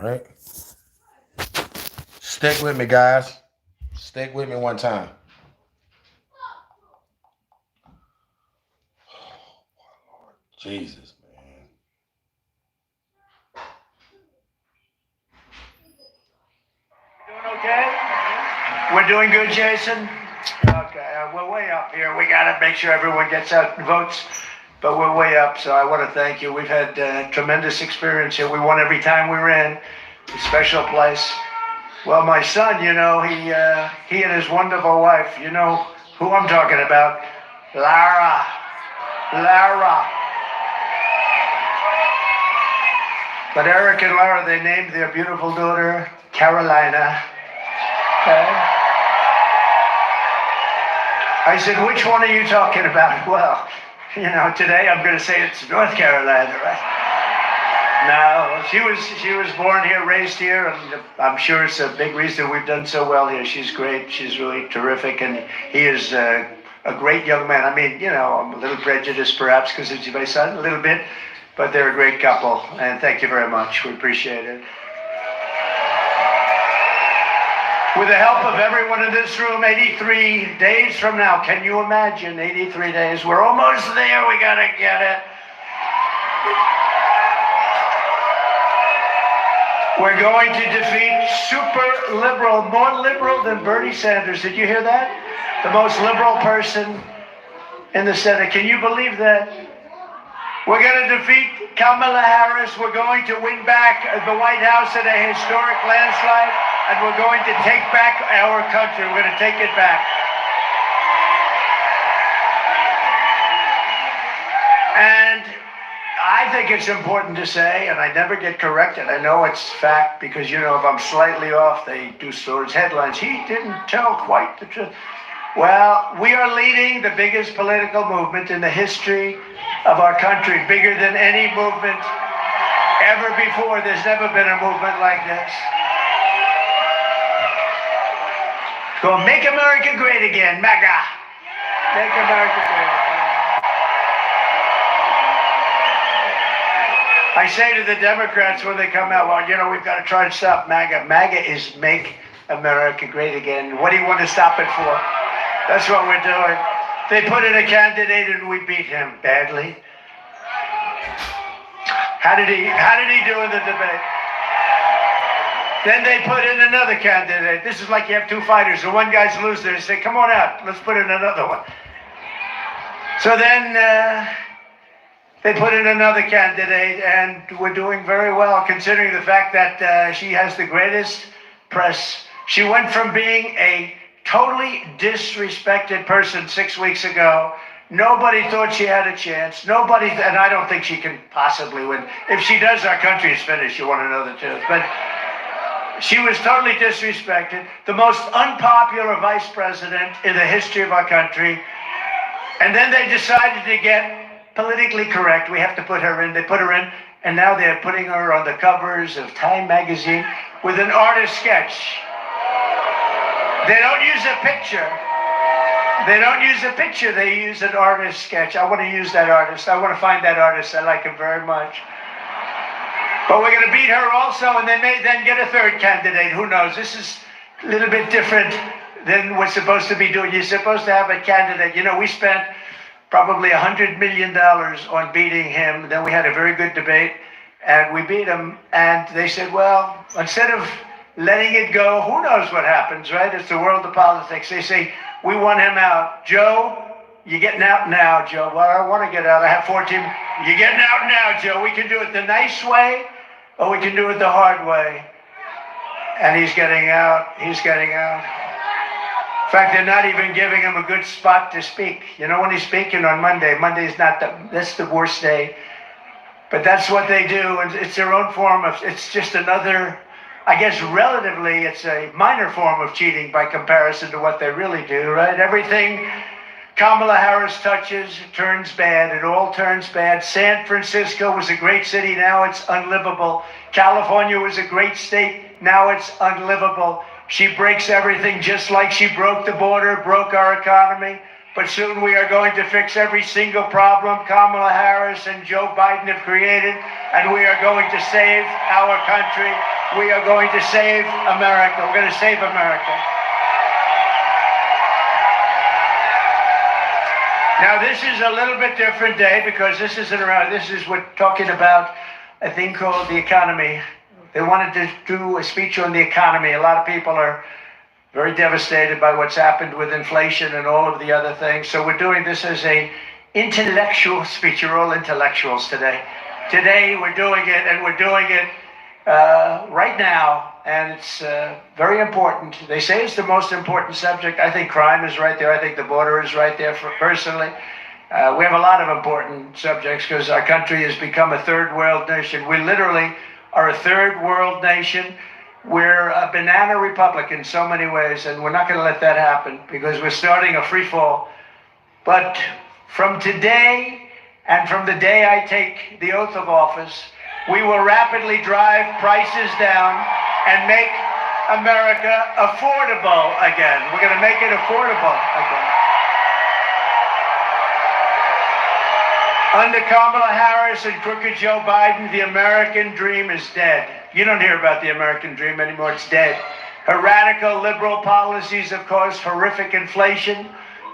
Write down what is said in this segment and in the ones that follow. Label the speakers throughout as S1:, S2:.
S1: All right. Stick with me, guys. Stick with me one time. Jesus, man.
S2: Doing okay? We're doing good, Jason? Okay, we're way up here. We got to make sure everyone gets out and votes, but we're way up, so I want to thank you. We've had tremendous experience here. We won every time we ran. A special place. Well, my son, he and his wonderful wife, you know who I'm talking about. Lara. Lara. But Eric and Lara, they named their beautiful daughter Carolina. Okay. I said, which one are you talking about? Well, today I'm going to say it's North Carolina, right? No, she was born here, raised here, and I'm sure it's a big reason we've done so well here. She's great. She's really terrific, and he is a great young man. I mean, I'm a little prejudiced perhaps because it's my son, a little bit, but they're a great couple, and thank you very much. We appreciate it. With the help of everyone in this room, 83 days from now, can you imagine 83 days? We're almost there. We got to get it. We're going to defeat super liberal, more liberal than Bernie Sanders. Did you hear that? The most liberal person in the Senate. Can you believe that? We're going to defeat Kamala Harris. We're going to win back the White House in a historic landslide, and we're going to take back our country. We're going to take it back. And I think it's important to say, and I never get corrected. I know it's fact because, if I'm slightly off, they do stories, headlines. He didn't tell quite the truth. Well, we are leading the biggest political movement in the history of our country, bigger than any movement ever before. There's never been a movement like this. Go, make America great again, MAGA. Make America great again. I say to the Democrats when they come out, well, we've got to try to stop MAGA. MAGA is make America great again. What do you want to stop it for? That's what we're doing. They put in a candidate and we beat him badly. How did he do in the debate? Then they put in another candidate. This is like you have two fighters. The one guy's losing. They say, come on out. Let's put in another one. So then they put in another candidate, and we're doing very well, considering the fact that she has the greatest press. She went from being a totally disrespected person 6 weeks ago. Nobody thought she had a chance. Nobody, and I don't think she can possibly win. If she does, our country is finished. You want to know the truth. But she was totally disrespected. The most unpopular vice president in the history of our country. And then they decided to get politically correct. We have to put her in. They put her in, and now they're putting her on the covers of Time magazine with an artist sketch. They don't use a picture. They don't use a picture. They use an artist sketch. I want to use that artist. I want to find that artist. I like him very much. But we're going to beat her also, and they may then get a third candidate. Who knows? This is a little bit different than we're supposed to be doing. You're supposed to have a candidate. We spent probably $100 million on beating him. Then we had a very good debate, and we beat him. And they said, well, instead of letting it go, who knows what happens, right? It's the world of politics. They say, we want him out. Joe, you're getting out now, Joe. Well, I want to get out. I have 14. You're getting out now, Joe. We can do it the nice way, or we can do it the hard way. And he's getting out. He's getting out. In fact, they're not even giving him a good spot to speak. When he's speaking on Monday, Monday's that's the worst day. But that's what they do, and it's their own form of, it's just another, I guess relatively, it's a minor form of cheating by comparison to what they really do, right? Everything Kamala Harris touches turns bad. It all turns bad. San Francisco was a great city. Now it's unlivable. California was a great state. Now it's unlivable. She breaks everything just like she broke the border, broke our economy, but soon we are going to fix every single problem Kamala Harris and Joe Biden have created, and we are going to save our country. We are going to save America. We're going to save America. Now, this is a little bit different day because this is we're talking about a thing called the economy. They wanted to do a speech on the economy. A lot of people are very devastated by what's happened with inflation and all of the other things. So we're doing this as a intellectual speech. You're all intellectuals today. Today we're doing it, and we're doing it right now. And it's very important. They say it's the most important subject. I think crime is right there. I think the border is right there, personally. We have a lot of important subjects because our country has become a third world nation. We literally are a third world nation. We're a banana republic in so many ways, and we're not going to let that happen because we're starting a free fall. But from today and from the day I take the oath of office, we will rapidly drive prices down and make America affordable again. We're going to make it affordable again. Under Kamala Harris and crooked Joe Biden, the American dream is dead. You don't hear about the American dream anymore. It's dead. Her radical liberal policies have caused horrific inflation,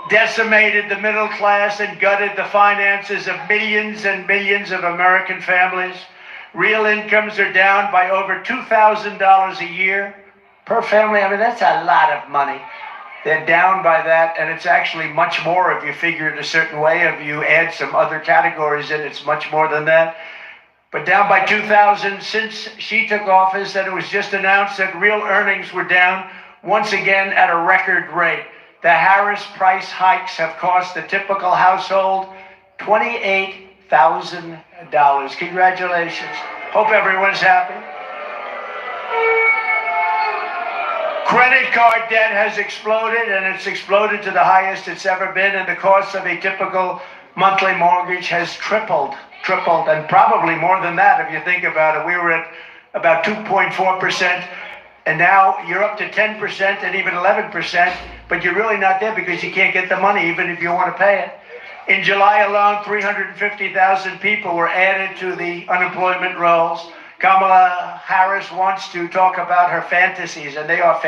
S2: decimated the middle class, and gutted the finances of millions and millions of American families. Real incomes are down by over $2,000 a year per family. I mean, that's a lot of money. They're down by that, and it's actually much more if you figure it a certain way. If you add some other categories in, it's much more than that. But down by 2,000 since she took office, and it was just announced that real earnings were down once again at a record rate. The Harris price hikes have cost the typical household $28,000. Congratulations. Hope everyone's happy. Credit card debt has exploded, and it's exploded to the highest it's ever been, and the cost of a typical monthly mortgage has tripled, and probably more than that if you think about it. We were at about 2.4%, and now you're up to 10% and even 11%, but you're really not there because you can't get the money even if you want to pay it. In July alone, 350,000 people were added to the unemployment rolls. Kamala Harris wants to talk about her fantasies, and they are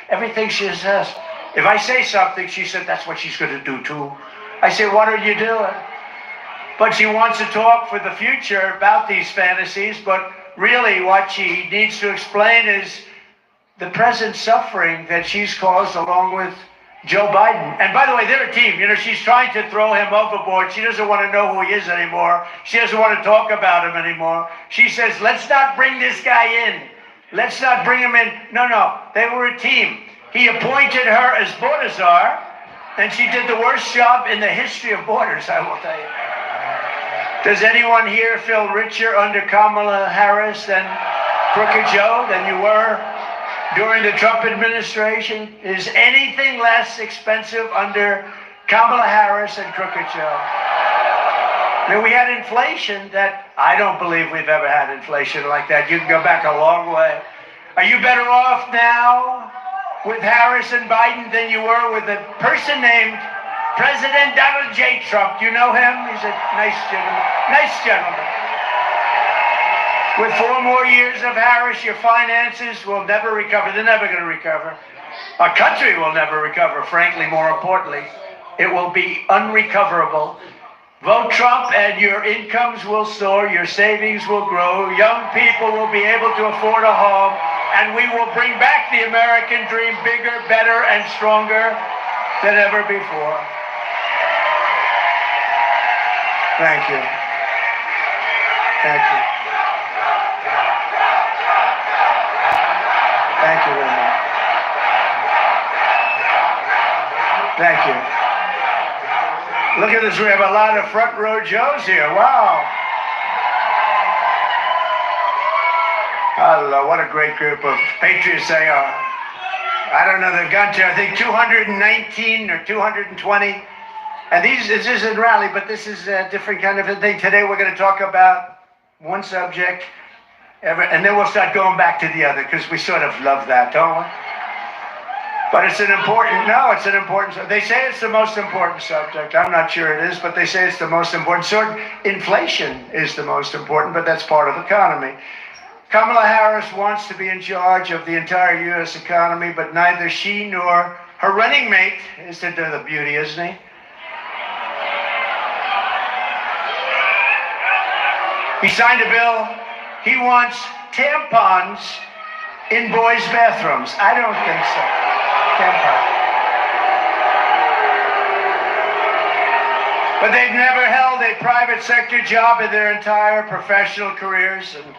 S2: everything she says. If I say something, she said that's what she's going to do too. I say, what are you doing? But she wants to talk for the future about these fantasies, but really what she needs to explain is the present suffering that she's caused along with Joe Biden. And by the way, they're a team. You know, she's trying to throw him overboard. She doesn't want to know who he is anymore. She doesn't want to talk about him anymore. She says, let's not bring this guy in. Let's not bring him in. No, they were a team. He appointed her as border czar, and she did the worst job in the history of borders, I will tell you. Does anyone here feel richer under Kamala Harris than Crooked Joe than you were during the Trump administration? Is anything less expensive under Kamala Harris and Crooked Joe? Now, we had inflation that I don't believe we've ever had inflation like that. You can go back a long way. Are you better off now with Harris and Biden than you were with a person named President Donald J. Trump? Do you know him? He's a nice gentleman. Nice gentleman. With 4 more years of Harris, your finances will never recover. They're never going to recover. Our country will never recover, frankly, more importantly. It will be unrecoverable. Vote Trump and your incomes will soar, your savings will grow, young people will be able to afford a home, and we will bring back the American dream bigger, better, and stronger than ever before. Thank you. Thank you. Thank you very much. Thank you. Look at this. We have a lot of front row Joes here. Wow. Hello, what a great group of patriots they are. I don't know, they've gone to, I think, 219 or 220. And this isn't rally, but this is a different kind of a thing. Today we're going to talk about one subject, and then we'll start going back to the other, because we sort of love that, don't we? But it's an important, no, it's an important, they say it's the most important subject. I'm not sure it is, but they say it's the most important. So inflation is the most important, but that's part of the economy. Kamala Harris wants to be in charge of the entire U.S. economy, but neither she nor her running mate is to do the beauty, isn't he? He signed a bill. He wants tampons in boys' bathrooms. I don't think so. Tampons. But they've never held a private sector job in their entire professional careers, and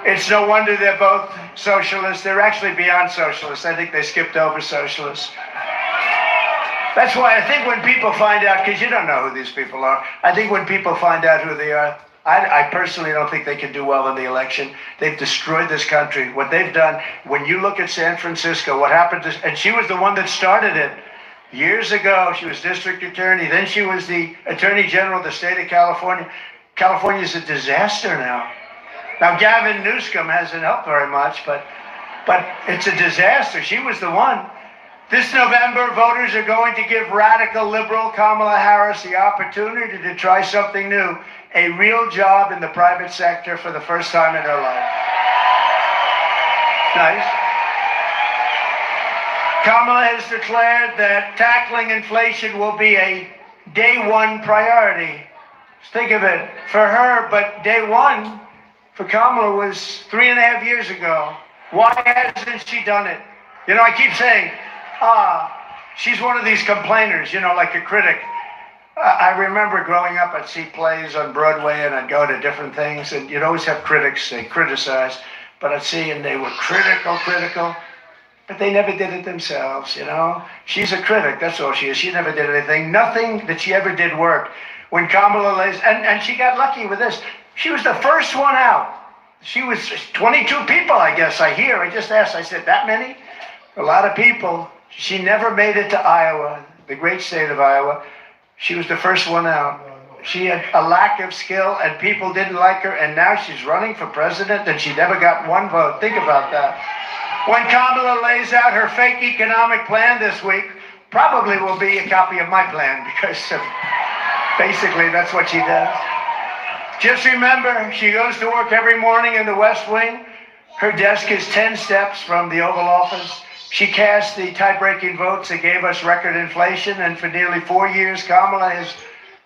S2: it's no wonder they're both socialists. They're actually beyond socialists. I think they skipped over socialists. That's why I think when people find out, because you don't know who these people are, I think when people find out who they are, I personally don't think they can do well in the election. They've destroyed this country. What they've done, when you look at San Francisco, what happened to, and she was the one that started it years ago. She was district attorney. Then she was the attorney general of the state of California. California is a disaster now. Now, Gavin Newsom hasn't helped very much, but it's a disaster. She was the one. This November, voters are going to give radical liberal Kamala Harris the opportunity to try something new, a real job in the private sector for the first time in her life. Nice. Kamala has declared that tackling inflation will be a day one priority. Think of it, for her, but day one for Kamala was 3.5 years ago. Why hasn't she done it? You know, I keep saying, she's one of these complainers, you know, like a critic. I remember growing up, I'd see plays on Broadway and I'd go to different things, and you'd always have critics, they criticize, but I'd see, and they were critical, but they never did it themselves, you know. She's a critic, that's all she is. She never did anything. Nothing that she ever did worked. When Kamala lays, and she got lucky with this. She was the first one out. She was 22 people, I guess, I hear. I just asked, I said, that many? A lot of people. She never made it to Iowa, the great state of Iowa. She was the first one out. She had a lack of skill, and people didn't like her, and now she's running for president, and she never got one vote. Think about that. When Kamala lays out her fake economic plan this week, probably will be a copy of my plan, because basically that's what she does. Just remember, she goes to work every morning in the West Wing. Her desk is 10 steps from the Oval Office. She cast the tie-breaking votes that gave us record inflation, and for nearly 4 years, Kamala has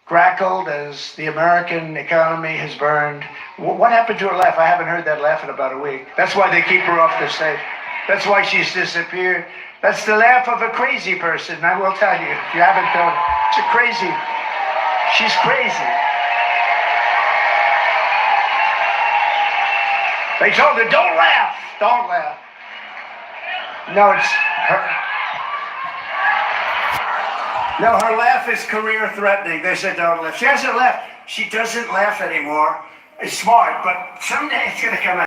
S2: crackled as the American economy has burned. What happened to her laugh? I haven't heard that laugh in about a week. That's why they keep her off the stage. That's why she's disappeared. That's the laugh of a crazy person, I will tell you, if you haven't told her. It's a crazy. She's crazy. They told her, don't laugh, don't laugh. No, it's her. No, her laugh is career threatening. They said don't laugh. She hasn't laughed. She doesn't laugh anymore. It's smart, but someday it's going to come out.